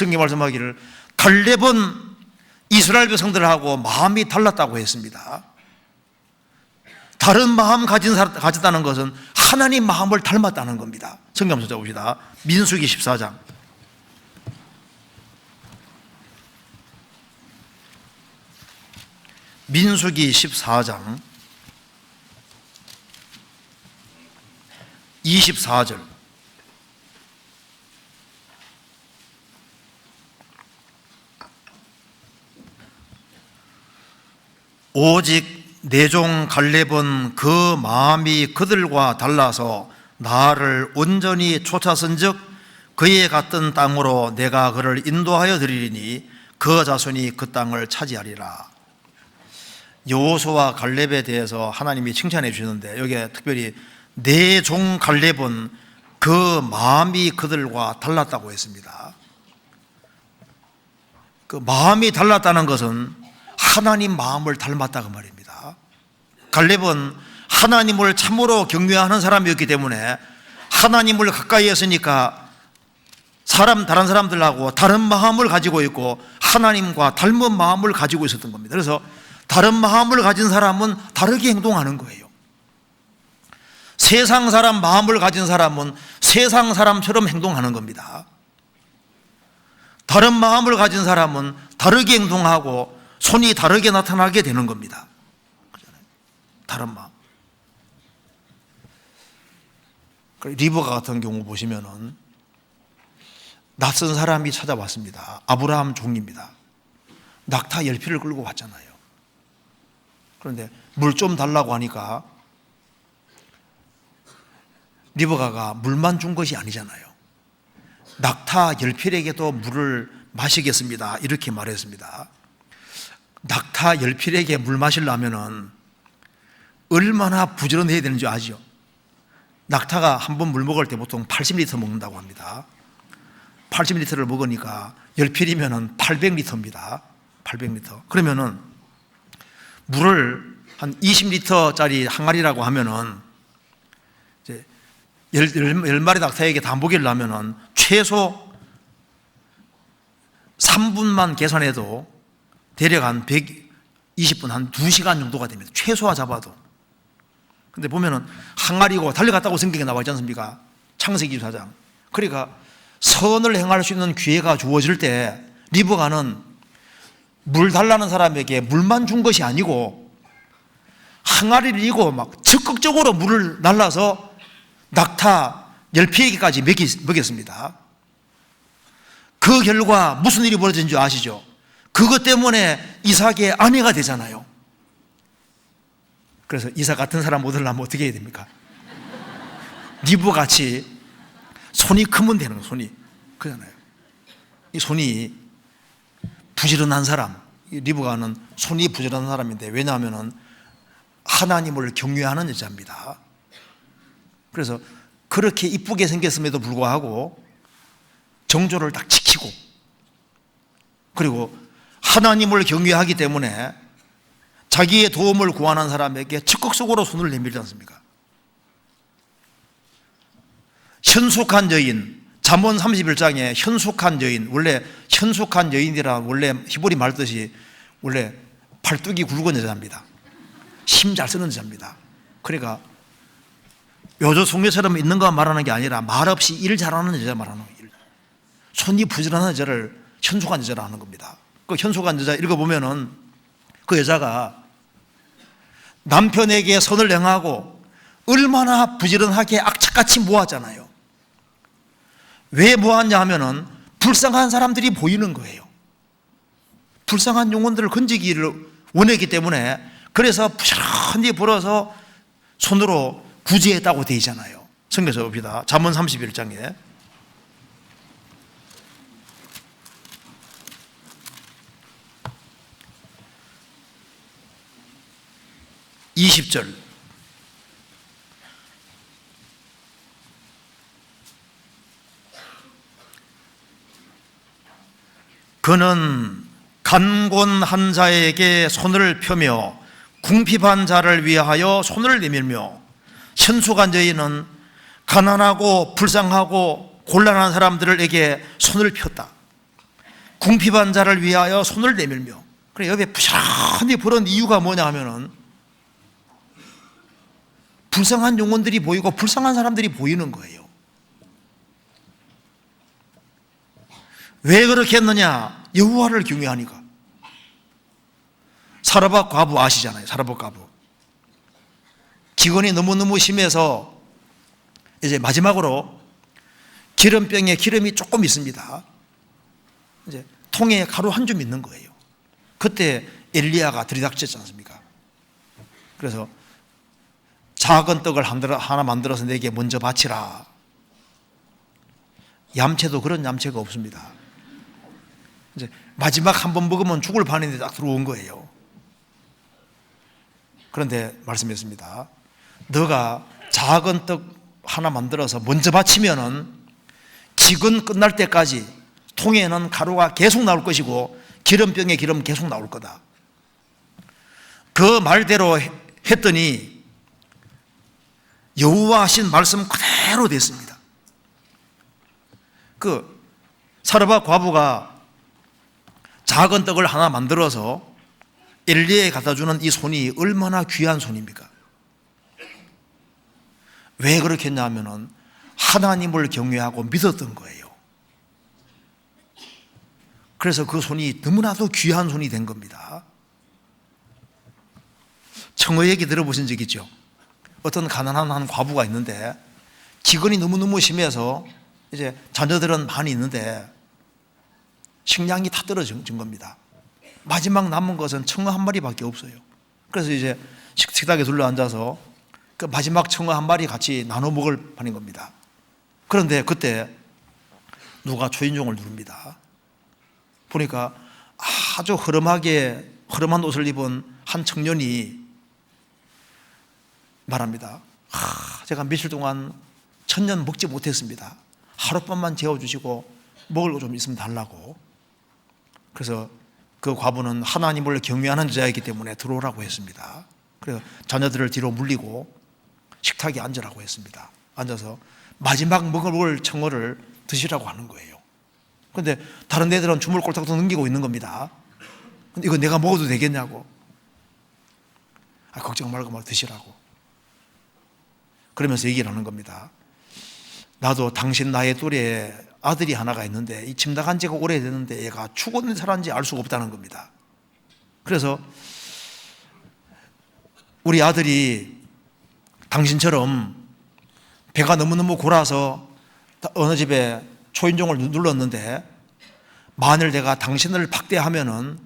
성경 말씀하기를 갈렙은 이스라엘 백성들하고 마음이 달랐다고 했습니다. 다른 마음 가졌다는 것은 하나님 마음을 닮았다는 겁니다. 성경 한번 찾아봅시다. 민수기 14장. 민수기 14장 24절. 오직 내 종 갈렙은 그 마음이 그들과 달라서 나를 온전히 쫓아선즉 그에 갔던 땅으로 내가 그를 인도하여 드리리니 그 자손이 그 땅을 차지하리라. 여호수아와 갈렙에 대해서 하나님이 칭찬해 주시는데 여기에 특별히 내 종 갈렙은 그 마음이 그들과 달랐다고 했습니다. 그 마음이 달랐다는 것은 하나님 마음을 닮았다고 말입니다. 갈렙은 하나님을 참으로 경외하는 사람이었기 때문에 하나님을 가까이 했으니까 다른 사람들하고 다른 마음을 가지고 있고 하나님과 닮은 마음을 가지고 있었던 겁니다. 그래서 다른 마음을 가진 사람은 다르게 행동하는 거예요. 세상 사람 마음을 가진 사람은 세상 사람처럼 행동하는 겁니다. 다른 마음을 가진 사람은 다르게 행동하고 손이 다르게 나타나게 되는 겁니다. 다른 마음. 리브가 같은 경우 보시면은 낯선 사람이 찾아왔습니다. 아브라함 종입니다. 낙타 10피를 끌고 왔잖아요. 그런데 물 좀 달라고 하니까 리브가가 물만 준 것이 아니잖아요. 낙타 10필에게도 물을 마시겠습니다. 이렇게 말했습니다. 낙타 10필에게 물 마시려면은 얼마나 부지런해야 되는지 아죠? 낙타가 한 번 물 먹을 때 보통 80리터 먹는다고 합니다. 80리터를 먹으니까 10필이면 800리터입니다. 800리터. 그러면은 물을 한 20리터짜리 항아리라고 하면은 이제 10마리 낙타에게 다 먹이려면은 최소 3분만 계산해도 대략 한 120분, 한 2시간 정도가 됩니다. 최소화 잡아도. 근데 보면은 항아리고 달려갔다고 성경에 나와 있지 않습니까? 창세기 24장. 그러니까 선을 행할 수 있는 기회가 주어질 때 리브가는 물 달라는 사람에게 물만 준 것이 아니고 항아리를 이고 막 적극적으로 물을 날라서 낙타 10피에게까지 먹였습니다. 그 결과 무슨 일이 벌어진 줄 아시죠? 그것 때문에 이삭의 아내가 되잖아요. 그래서 이삭 같은 사람 얻으려면 어떻게 해야 됩니까? 리브같이 손이 크면 되는 거예요. 손이 그잖아요. 이 손이 부지런한 사람, 리브가는 손이 부지런한 사람인데 왜냐하면 하나님을 경외하는 여자입니다. 그래서 그렇게 이쁘게 생겼음에도 불구하고 정조를 딱 지키고 그리고 하나님을 경외하기 때문에 자기의 도움을 구하는 사람에게 적극적으로 손을 내밀지 않습니까? 현숙한 여인, 잠언 31장에 현숙한 여인, 원래 현숙한 여인이라 원래 히브리 말뜻이 원래 팔뚝이 굵은 여자입니다. 힘 잘 쓰는 여자입니다. 그러니까 요조 송녀처럼 있는 거 말하는 게 아니라 말없이 일 잘하는 여자 말하는 거예요. 손이 부지런한 여자를 현숙한 여자라 하는 겁니다. 그 현숙한 여자 읽어보면은 그 여자가 남편에게 선을 행하고 얼마나 부지런하게 악착같이 모았잖아요. 왜 모았냐 하면은 불쌍한 사람들이 보이는 거예요. 불쌍한 영혼들을 건지기를 원했기 때문에 그래서 부지런히 벌어서 손으로 구제했다고 되어 있잖아요. 성경에서 봅시다. 잠언 31장에 20절 그는 간곤한 자에게 손을 펴며 궁핍한 자를 위하여 손을 내밀며 현숙한 여인은 가난하고 불쌍하고 곤란한 사람들에게 손을 폈다. 궁핍한 자를 위하여 손을 내밀며. 그래, 옆에 부지런히 부른 이유가 뭐냐 하면은 불쌍한 영혼들이 보이고 불쌍한 사람들이 보이는 거예요. 왜 그렇게 했느냐? 여호와를 경외하니까. 사르밧 과부 아시잖아요. 사르밧 과부. 기근이 너무너무 심해서 이제 마지막으로 기름병에 기름이 조금 있습니다. 이제 통에 가루 한 줌 있는 거예요. 그때 엘리야가 들이닥쳤지 않습니까? 그래서 작은 떡을 하나 만들어서 내게 먼저 바치라. 얌체도 그런 얌체가 없습니다. 이제 마지막 한 번 먹으면 죽을 판인데 딱 들어온 거예요. 그런데 말씀했습니다. 너가 작은 떡 하나 만들어서 먼저 바치면은 기근 끝날 때까지 통에는 가루가 계속 나올 것이고 기름병에 기름 계속 나올 거다. 그 말대로 했더니 여호와 하신 말씀 그대로 됐습니다. 그 사르밧 과부가 작은 떡을 하나 만들어서 엘리야에 갖다 주는 이 손이 얼마나 귀한 손입니까? 왜 그렇게 했냐면은 하나님을 경외하고 믿었던 거예요. 그래서 그 손이 너무나도 귀한 손이 된 겁니다. 청어 얘기 들어보신 적 있죠? 어떤 가난한 한 과부가 있는데 기근이 너무너무 심해서 이제 자녀들은 많이 있는데 식량이 다 떨어진 겁니다. 마지막 남은 것은 청어 한 마리밖에 없어요. 그래서 이제 식탁에 둘러앉아서 그 마지막 청어 한 마리 같이 나눠 먹을 판인 겁니다. 그런데 그때 누가 초인종을 누릅니다. 보니까 아주 허름한 옷을 입은 한 청년이 말합니다. 제가 며칠 동안 천년 먹지 못했습니다. 하룻밤만 재워주시고 먹을 거 좀 있으면 달라고. 그래서 그 과부는 하나님을 경외하는 자이기 때문에 들어오라고 했습니다. 그래서 자녀들을 뒤로 물리고 식탁에 앉으라고 했습니다. 앉아서 마지막 먹을 청어를 드시라고 하는 거예요. 그런데 다른 애들은 주물꼴딱 넘기고 있는 겁니다. 근데 이거 내가 먹어도 되겠냐고. 걱정 말고 막 드시라고. 그러면서 얘기를 하는 겁니다. 나도 당신 나의 또래에 아들이 하나가 있는데 이 집 나간 지가 오래됐는데 얘가 죽었는지 살았는지 알 수가 없다는 겁니다. 그래서 우리 아들이 당신처럼 배가 너무너무 골아서 어느 집에 초인종을 눌렀는데 만일 내가 당신을 학대하면은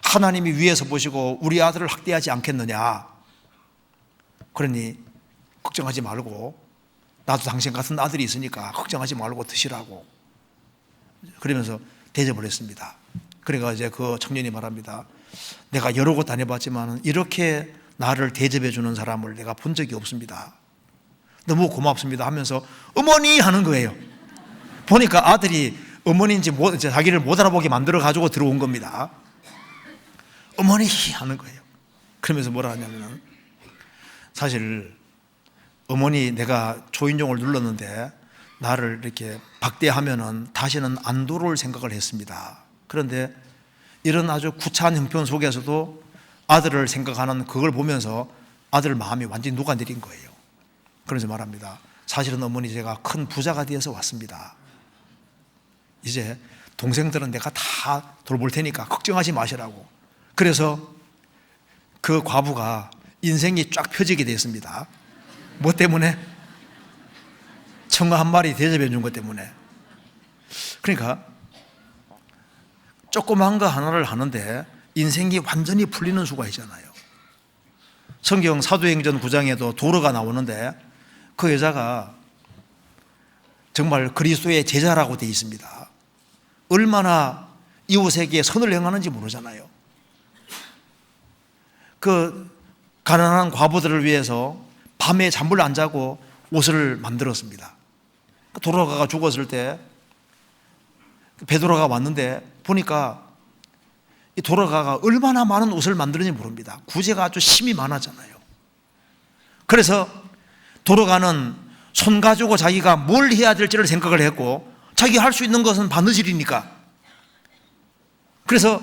하나님이 위에서 보시고 우리 아들을 학대하지 않겠느냐. 그러니 걱정하지 말고 나도 당신 같은 아들이 있으니까 걱정하지 말고 드시라고. 그러면서 대접을 했습니다. 그러니까 이제 그 청년이 말합니다. 내가 여러 곳 다녀봤지만 이렇게 나를 대접해 주는 사람을 내가 본 적이 없습니다. 너무 고맙습니다 하면서 어머니 하는 거예요. 보니까 아들이 어머니인지 자기를 못 알아보게 만들어 가지고 들어온 겁니다. 어머니 하는 거예요. 그러면서 뭐라 하냐면 사실 어머니 내가 초인종을 눌렀는데 나를 이렇게 박대하면은 다시는 안 돌아올 생각을 했습니다. 그런데 이런 아주 구차한 형편 속에서도 아들을 생각하는 그걸 보면서 아들 마음이 완전히 녹아내린 거예요. 그러면서 말합니다. 사실은 어머니 제가 큰 부자가 되어서 왔습니다. 이제 동생들은 내가 다 돌볼 테니까 걱정하지 마시라고. 그래서 그 과부가 인생이 쫙 펴지게 됐습니다. 뭐 때문에? 청어 한 마리 대접해 준 것 때문에. 그러니까 조그만 거 하나를 하는데 인생이 완전히 풀리는 수가 있잖아요. 성경 사도행전 9장에도 도로가 나오는데 그 여자가 정말 그리스도의 제자라고 되어 있습니다. 얼마나 이웃에게 선을 행하는지 모르잖아요. 그 가난한 과부들을 위해서 밤에 잠을 안 자고 옷을 만들었습니다. 도로가가 죽었을 때 베드로가 왔는데 보니까 이 도로가가 얼마나 많은 옷을 만드는지 모릅니다. 구제가 아주 심이 많았잖아요. 그래서 도로가는 손 가지고 자기가 뭘 해야 될지를 생각을 했고 자기가 할 수 있는 것은 바느질이니까 그래서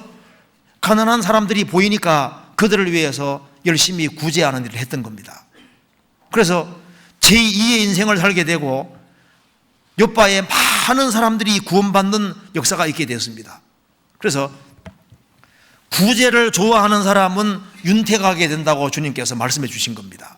가난한 사람들이 보이니까 그들을 위해서 열심히 구제하는 일을 했던 겁니다. 그래서 제2의 인생을 살게 되고 요바에 많은 사람들이 구원받는 역사가 있게 되었습니다. 그래서 구제를 좋아하는 사람은 윤택하게 된다고 주님께서 말씀해 주신 겁니다.